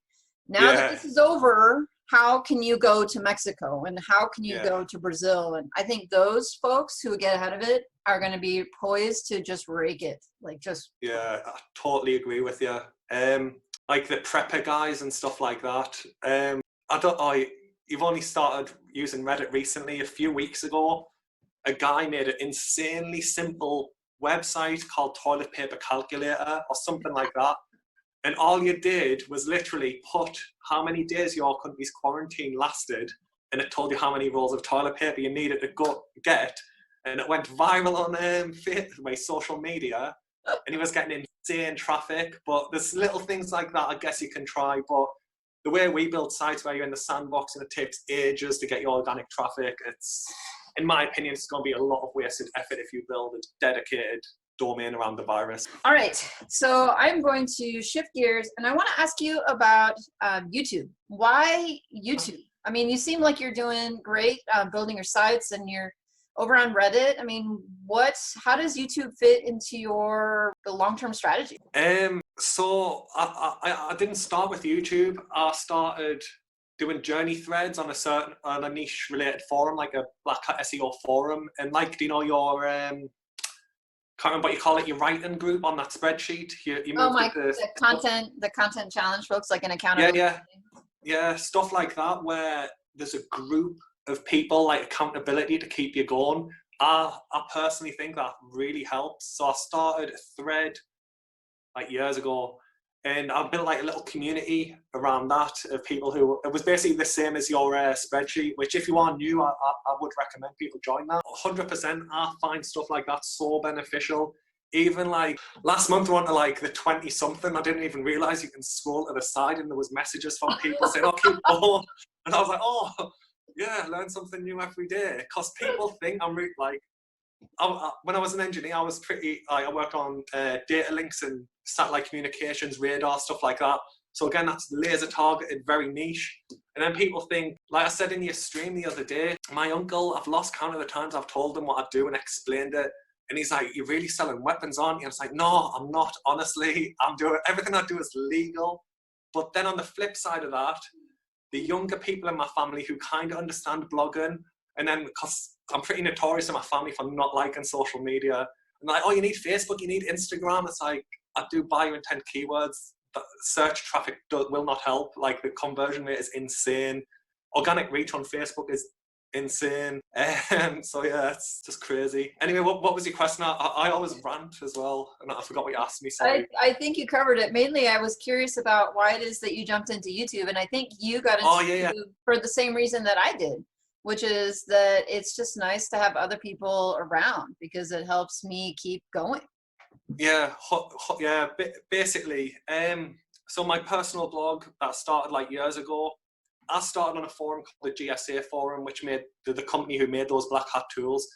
now that this is over, how can you go to Mexico, and how can you go to Brazil? And I think those folks who get ahead of it are going to be poised to just rake it. Like, just. Yeah, I totally agree with you. Like the prepper guys and stuff like that. You've only started using Reddit recently. A few weeks ago, a guy made an insanely simple website called Toilet Paper Calculator or something like that. And all you did was literally put how many days your country's quarantine lasted, and it told you how many rolls of toilet paper you needed to go get. And it went viral on my social media, and he was getting insane traffic. But there's little things like that I guess you can try. But the way we build sites where you're in the sandbox and it takes ages to get your organic traffic, in my opinion, it's going to be a lot of wasted effort if you build a dedicated domain around the virus. All right, so I'm going to shift gears, and I want to ask you about YouTube. Why YouTube? I mean, you seem like you're doing great building your sites, and you're over on Reddit. I mean, how does YouTube fit into the long-term strategy? So I didn't start with YouTube. I started doing journey threads on a niche related forum, like a Black Hat SEO forum, and like, do you know your can't remember what you call it, your writing group on that spreadsheet. You Oh moved my, it to the content challenge folks, like an yeah, accountability. yeah, stuff like that where there's a group of people, like accountability to keep you going. I personally think that really helps. So I started a thread like years ago, and I built like a little community around that of people who, it was basically the same as your spreadsheet, which if you are new, I would recommend people join that. 100%, I find stuff like that so beneficial. Even like last month, we went to like the 20 something. I didn't even realize you can scroll to the side and there was messages from people saying, oh, keep going. And I was like, oh, yeah, learn something new every day. Because people think I'm like, when I was an engineer, I worked on data links and satellite communications, radar, stuff like that. So again, that's laser targeted, very niche. And then people think, like I said in your stream the other day, my uncle, I've lost count of the times I've told him what I do and explained it. And he's like, you're really selling weapons, aren't you? And it's like, no, I'm not, honestly. I'm doing, everything I do is legal. But then on the flip side of that, the younger people in my family who kind of understand blogging, and then because I'm pretty notorious in my family for not liking social media, and like, oh, you need Facebook, you need Instagram. It's like, I do bio intent keywords. The search traffic will not help. Like the conversion rate is insane. Organic reach on Facebook is insane. So yeah, it's just crazy. Anyway, what was your question? I always rant as well, and I forgot what you asked me. Sorry. I think you covered it. Mainly, I was curious about why it is that you jumped into YouTube, and I think you got into YouTube for the same reason that I did, which is that it's just nice to have other people around because it helps me keep going. Yeah, yeah. Basically, so my personal blog that started like years ago, I started on a forum called the GSA forum, which made the company who made those black hat tools.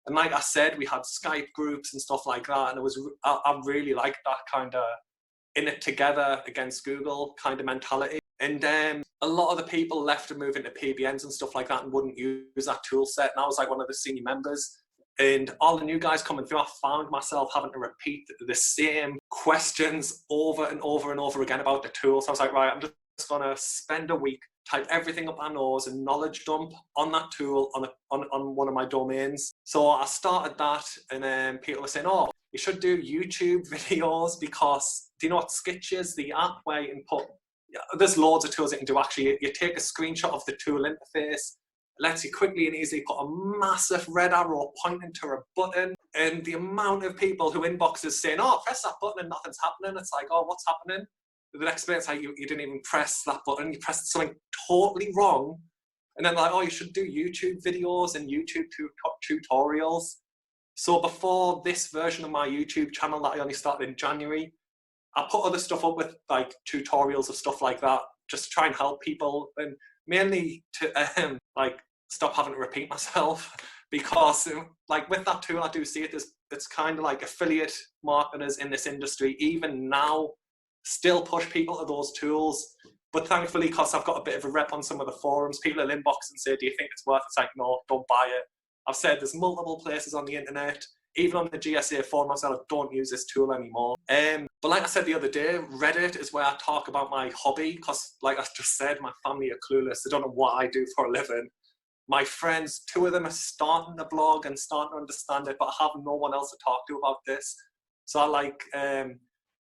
And like I said, we had Skype groups and stuff like that, and I really liked that kind of in it together against Google kind of mentality. And a lot of the people left to move into PBNs and stuff like that and wouldn't use that tool set. And I was like one of the senior members. And all the new guys coming through, I found myself having to repeat the same questions over and over and over again about the tool. So I was like, right, I'm just going to spend a week, type everything up my nose and knowledge dump on that tool on one of my domains. So I started that, and then people were saying, oh, you should do YouTube videos because, do you know what Sketch is? The app where you can put, there's loads of tools you can do actually. You take a screenshot of the tool interface, lets you quickly and easily put a massive red arrow pointing to a button, and the amount of people who inboxes saying, oh, press that button and nothing's happening. It's like, oh, what's happening? The next bit, it's like, you didn't even press that button. You pressed something totally wrong. And then like, oh, you should do YouTube videos and YouTube tutorials. So before this version of my YouTube channel that I only started in January, I put other stuff up with like tutorials of stuff like that, just to try and help people, and mainly to like stop having to repeat myself. Because like with that tool, I do see it as it's kind of like affiliate marketers in this industry even now still push people to those tools. But thankfully, because I've got a bit of a rep on some of the forums, people will inbox and say, do you think it's worth it? It's like, no, don't buy it. I've said there's multiple places on the internet, even on the GSA forum, I said I don't use this tool anymore. But like I said the other day, Reddit is where I talk about my hobby, because like I just said, my family are clueless. They don't know what I do for a living. My friends, 2 of them are starting the blog and starting to understand it, but I have no one else to talk to about this. So I like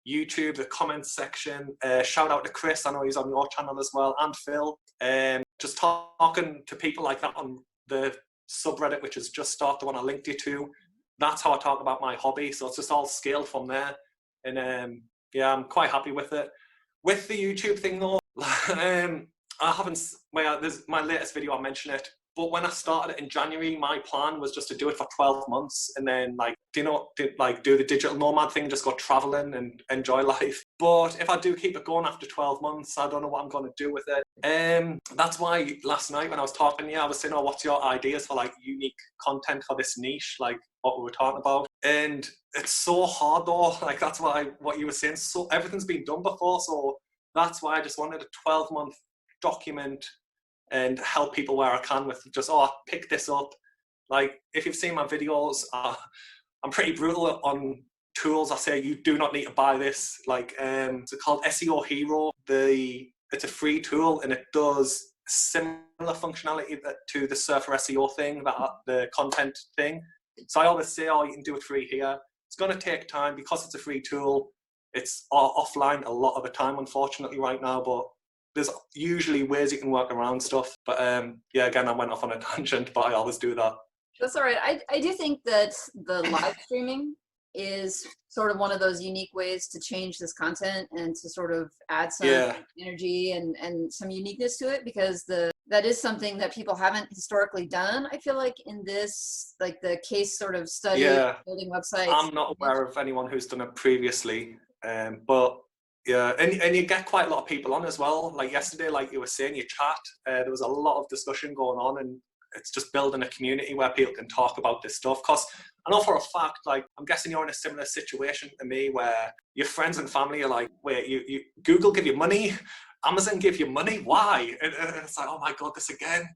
YouTube, the comments section. Shout out to Chris, I know he's on your channel as well, and Phil. Just talking to people like that on the subreddit, which is Just Start, the one I linked you to. That's how I talk about my hobby. So it's just all scaled from there. And yeah, I'm quite happy with it. With the YouTube thing though, I haven't, there's my latest video, I mentioned it. But when I started it in January, my plan was just to do it for 12 months and then like, do the digital nomad thing, just go traveling and enjoy life. But if I do keep it going after 12 months, I don't know what I'm going to do with it. That's why last night when I was talking to you, I was saying, oh, what's your ideas for like unique content for this niche, like what we were talking about? And it's so hard though, like that's what you were saying. So everything's been done before. So that's why I just wanted a 12-month document and help people where I can with just, oh, pick this up, Like, if you've seen my videos, I'm pretty brutal on tools. I say you do not need to buy this. Like, it's called SEO Hero. It's a free tool and it does similar functionality to the Surfer SEO thing, the content thing. So I always say, oh, you can do it free here. It's going to take time because it's a free tool. It's offline a lot of the time, unfortunately, right now. But there's usually ways you can work around stuff. But yeah, again, I went off on a tangent, but I always do that. That's all right. I do think that the live streaming is sort of one of those unique ways to change this content and to sort of add some energy and some uniqueness to it, because that is something that people haven't historically done. I feel like in this, like the case sort of study, building websites. I'm not aware of anyone who's done it previously, but yeah, and you get quite a lot of people on as well. Like yesterday, like you were saying, you chat. There was a lot of discussion going on, and it's just building a community where people can talk about this stuff. Because I know for a fact, like, I'm guessing you're in a similar situation to me where your friends and family are like, wait, you Google give you money, Amazon give you money, why? And it's like, oh my God, this again.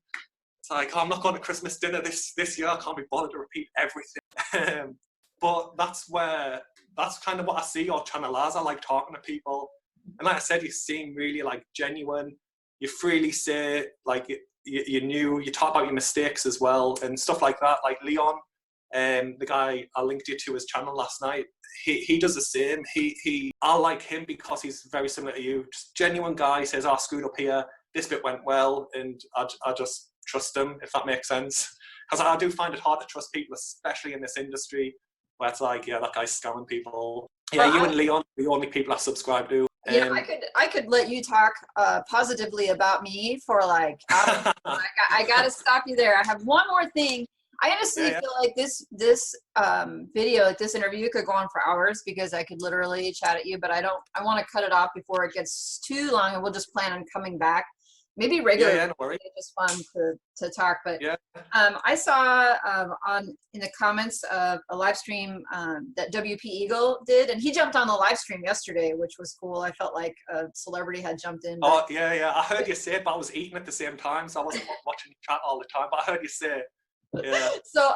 It's like, oh, I'm not going to Christmas dinner this year, I can't be bothered to repeat everything. But that's kind of what I see your channel as. I like talking to people. And like I said, you seem really like genuine. You freely say, like, you talk about your mistakes as well and stuff like that. Like Leon, the guy I linked you to his channel last night, he does the same. I like him because he's very similar to you. Just genuine guy. He says, I screwed up here, this bit went well, and I just trust him, if that makes sense. Because I do find it hard to trust people, especially in this industry, where it's like, yeah, that guy's scamming people. Yeah, you and Leon, the only people I subscribe to. Yeah, I could let you talk positively about me for like hours. I gotta stop you there. I have one more thing. I honestly feel like this video, like this interview, could go on for hours because I could literally chat at you. But I want to cut it off before it gets too long, and we'll just plan on coming back. Maybe regularly. Yeah, no worries. It's just fun to talk. But I saw in the comments of a live stream that WP Eagle did, and he jumped on the live stream yesterday, which was cool. I felt like a celebrity had jumped in. Oh yeah. I heard you say it, but I was eating at the same time, so I wasn't watching the chat all the time. But I heard you say it. Yeah. So,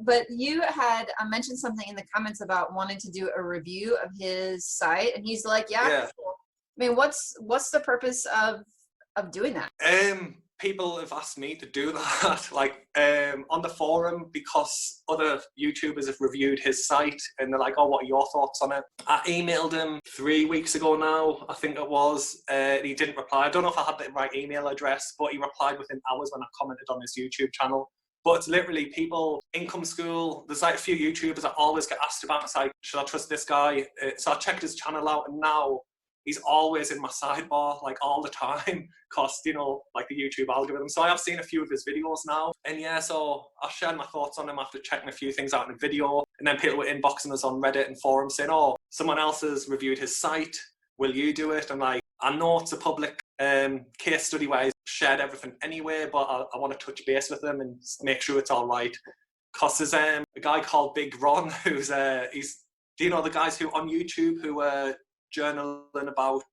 but you had mentioned something in the comments about wanting to do a review of his site, and he's like, yeah. Cool. I mean, what's the purpose of doing that? People have asked me to do that, like on the forum, because other YouTubers have reviewed his site and they're like, oh, what are your thoughts on it? I emailed him 3 weeks ago now, I think it was. He didn't reply. I don't know if I had the right email address, but he replied within hours when I commented on his YouTube channel. But it's literally people, income school, there's like a few YouTubers that always get asked about. It's like, should I trust this guy? So I checked his channel out, and now he's always in my sidebar, like all the time, because, you know, like the YouTube algorithm. So I have seen a few of his videos now. And yeah, so I shared my thoughts on him after checking a few things out in a video. And then people were inboxing us on Reddit and forums saying, oh, someone else has reviewed his site. Will you do it? And like, I know it's a public case study where he's shared everything anyway, but I want to touch base with him and make sure it's all right. Because there's a guy called Big Ron, who's, do you know the guys who on YouTube who journaling about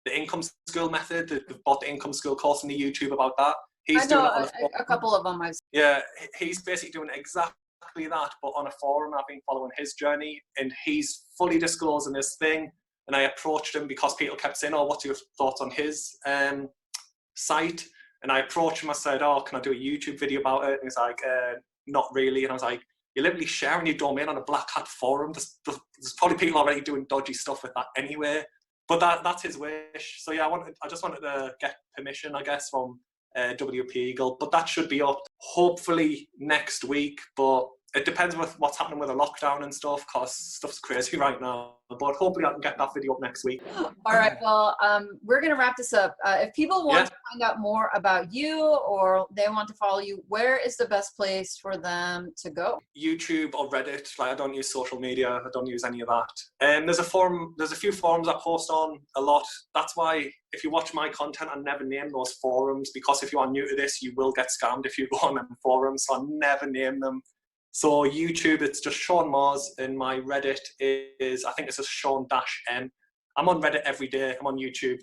the income school method? They've bought the income school course on the YouTube about that. He's doing it on a couple of them. Yeah, he's basically doing exactly that, but on a forum. I've been following his journey, and he's fully disclosing this thing. And I approached him because people kept saying, oh, what's your thoughts on his site? And I approached him, I said, oh, can I do a YouTube video about it? And he's like, not really. And I was like, you're literally sharing your domain on a black hat forum. There's probably people already doing dodgy stuff with that anyway. But that's his wish. So yeah, I just wanted to get permission, I guess, from WP Eagle. But that should be up hopefully next week. But it depends with what's happening with the lockdown and stuff, because stuff's crazy right now. But hopefully I can get that video up next week. All right, well, we're going to wrap this up. If people want to find out more about you, or they want to follow you, where is the best place for them to go? YouTube or Reddit. Like, I don't use social media. I don't use any of that. There's a few forums I post on a lot. That's why if you watch my content, I never name those forums, because if you are new to this, you will get scammed if you go on them forums. So I never name them. So YouTube, it's just Shaun Mars, and my Reddit is, I think it's just Shaun-M. I'm on Reddit every day. I'm on YouTube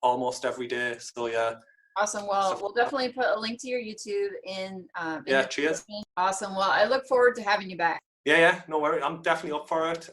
almost every day. So yeah, Awesome. Well, stuff we'll like that. definitely put a link to your YouTube in Yeah, the cheers. description. Awesome. Well, I look forward to having you back. Yeah, no worry. I'm definitely up for it.